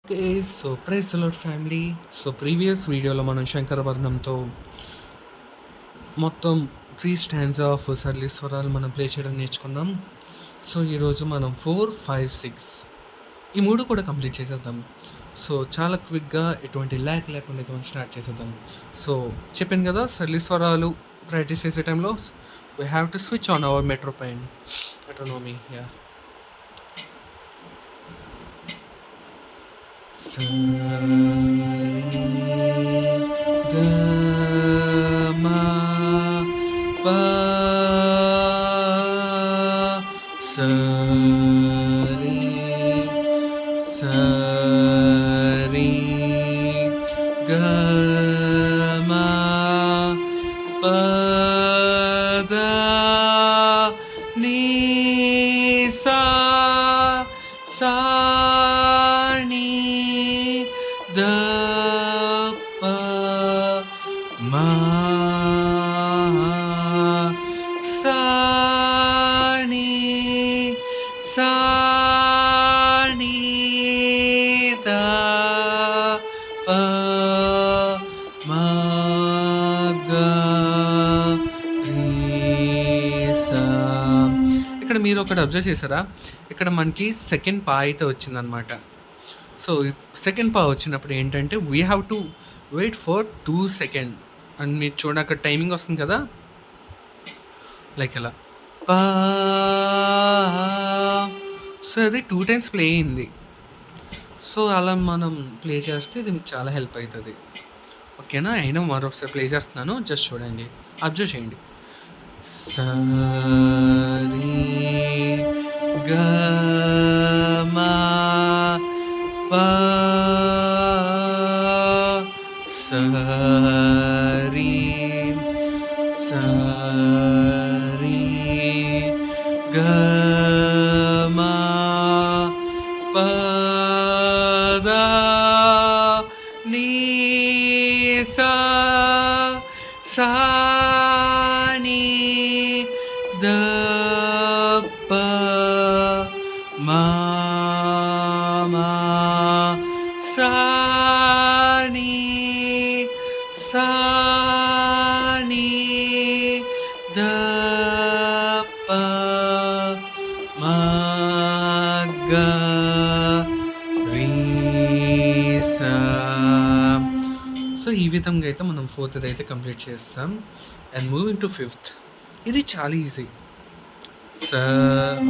Okay. So, praise the Lord family. So, previous వీడియోలో మనం శంకరవర్ణంతో మొత్తం 3 స్టాండ్స్ ఆఫ్ సరళి స్వరాలు మనం ప్లే చేయడం నేర్చుకున్నాం. సో, ఈరోజు మనం 4, 5, 6 ఈ 3 కూడా కంప్లీట్ చేసేద్దాం. సో, చాలా క్విక్‌గా ఎటువంటి ల్యాగ్ లేకుండా అయితే మనం స్టార్ట్ చేసేద్దాం. సో, చెప్పాను కదా! సరళి స్వరాలు ప్రాక్టీస్ చేసే టైంలో we have to switch on our metronome. Yeah! సరిగమప సరి సరి గమ పద నీ సా సా నీ ద ప మా సా నీ సా నీ ద ప మా గ రీ సా. ఇక్కడ మీరు ఒకటి అబ్జర్వ్ చేశారా? ఇక్కడ మనకి సెకండ్ పా అయితే వచ్చిందనమాట. సో, సెకండ్ పా వచ్చినప్పుడు ఏంటంటే we have to wait for 2 second and మీరు చూడండి అక్కడ టైమింగ్ వస్తుంది కదా! లైక్ ఇలా పా. సో, అది 2 టైమ్స్ ప్లే అయింది. సో, అలా మనం ప్లే చేస్తే ఇది మీకు చాలా హెల్ప్ అవుతుంది. ఓకేనా? అయినా మరొకసారి ప్లే చేస్తున్నాను. జస్ట్ చూడండి. అబ్జర్వ్ చేయండి. సరి గమ ప సరి సరి గమ పద నీ సా సా నీ ద ప మా మా సా నీ సా నీ ద ప మా గ రీ సా. సో, ఈ విధంగా అయితే మనం ఫోర్త్‌ది అయితే కంప్లీట్ చేస్తాం. And moving to fifth. ఇది చాలా ఈజీ. స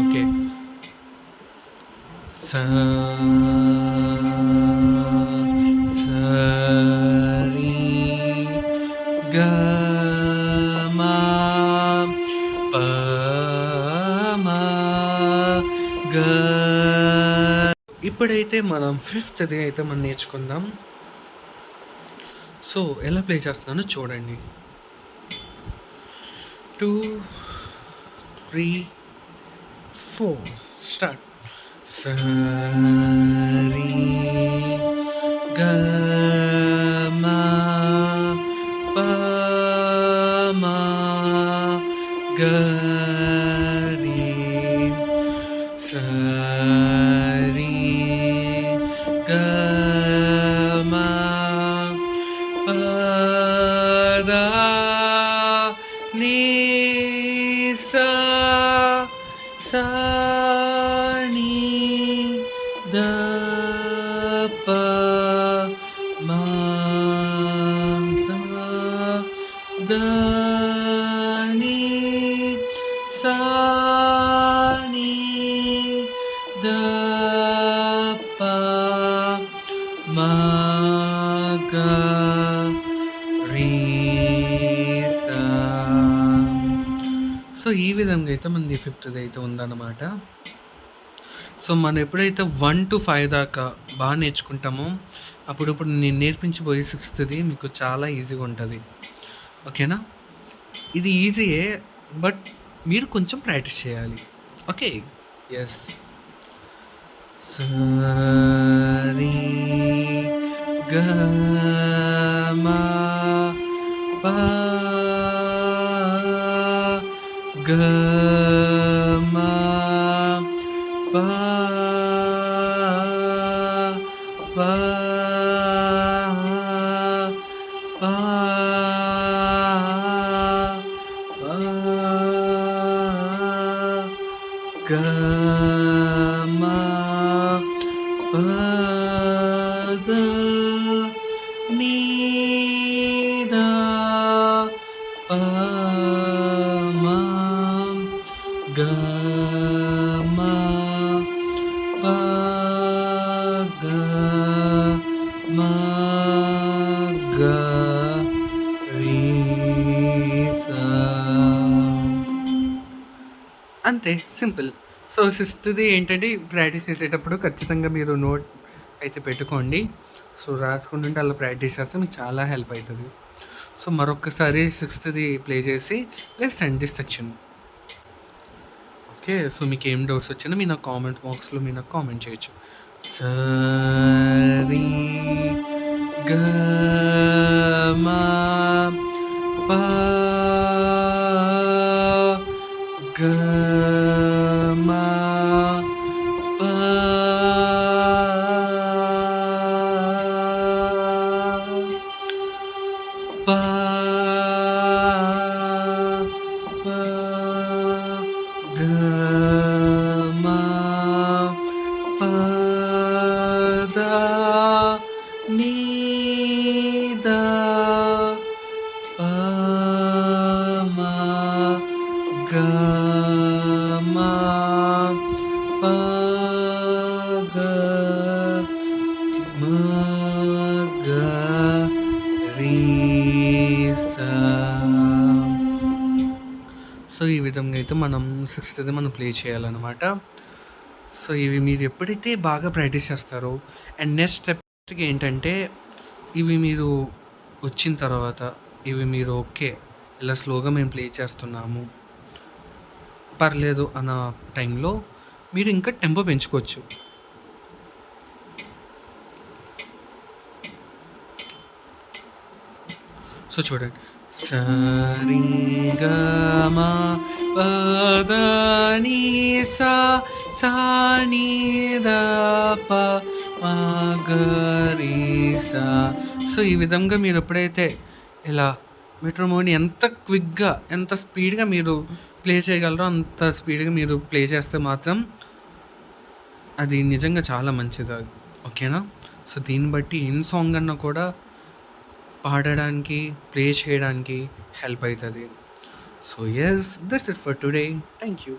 ఓకే. స సరి గ మ ప మ గ. ఇప్పుడైతే మనం ఫిఫ్త్‌ది అయితే మనం నేర్చుకుందాం. సో, ఎలా ప్లే చేస్తున్నానో చూడండి. 2, 3, 4 స్టార్ట్. సరి గ మ ప మ గ రీ సరి గ మ పద నీ సా సా నీ ద ప మా ద నీ సా నీ ద ప మా గ రీ సా. సో, ఈ విధంగా అయితే మనది ఫిఫ్త్‌ది అయితే ఉందన్నమాట. సో, మనం ఎప్పుడైతే 1-5 దాకా బాగా నేర్చుకుంటామో అప్పుడు నేను నేర్పించబోయే సిక్స్త్‌ది మీకు చాలా ఈజీగా ఉంటుంది. ఓకేనా? ఇది ఈజీయే బట్ మీరు కొంచెం ప్రాక్టీస్ చేయాలి. ఓకే. యెస్. సరి గ మ ప గ మ ప పా పా పా గ మా పద నీ దా పా మా గ మా పా గ మా గ రీ సా. అంతే సింపుల్. సో, సిక్స్త్‌ది ఏంటంటే ప్రాక్టీస్ చేసేటప్పుడు ఖచ్చితంగా మీరు నోట్ అయితే పెట్టుకోండి. సో, రాసుకుంటుంటే అలా ప్రాక్టీస్ చేస్తే మీకు చాలా హెల్ప్ అయితది. సో, మరొక్కసారి సిక్స్త్‌ది ప్లే చేసి let's end this section. Okay. So, మీకేం డౌట్స్ వచ్చినా మీరు నాకు కామెంట్ బాక్స్‌లో మీరు నాకు కామెంట్ చేయొచ్చు. స రి గ మా ప గ మా ప ప ప గ మా ప ద నీ దా ప మా గ మా ప గ మా గ రీ సా. సో, ఈ విధంగా అయితే మనం సిక్స్త్‌ది మనం ప్లే చేయాలనమాట. సో, ఇవి మీరు ఎప్పుడైతే బాగా ప్రాక్టీస్ చేస్తారో అండ్ నెక్స్ట్ స్టెప్‌కి ఏంటంటే ఇవి మీరు వచ్చిన తర్వాత ఇవి మీరు ఓకే. ఇలా స్లోగా మేము ప్లే చేస్తున్నాము. పర్లేదు అన్న టైంలో మీరు ఇంకా టెంపో పెంచుకోవచ్చు. సో, చూడండి. స రి గ మా ప ద నీ సా సా నీ ద ప మా గ రీ సా. సో, ఈ విధంగా మీరు ఎప్పుడైతే ఇలా మెట్రోనోమ్‌ని ఎంత క్విక్‌గా, ఎంత స్పీడ్‌గా మీరు ప్లే చేయగలరో అంత స్పీడ్‌గా మీరు ప్లే చేస్తే మాత్రం అది నిజంగా చాలా మంచిదది. ఓకేనా? సో, దీన్ని బట్టి ఏం సాంగ్ అన్నా కూడా పాడడానికి, ప్లే చేయడానికి హెల్ప్ అయితది. So, yes that's it for today. Thank you.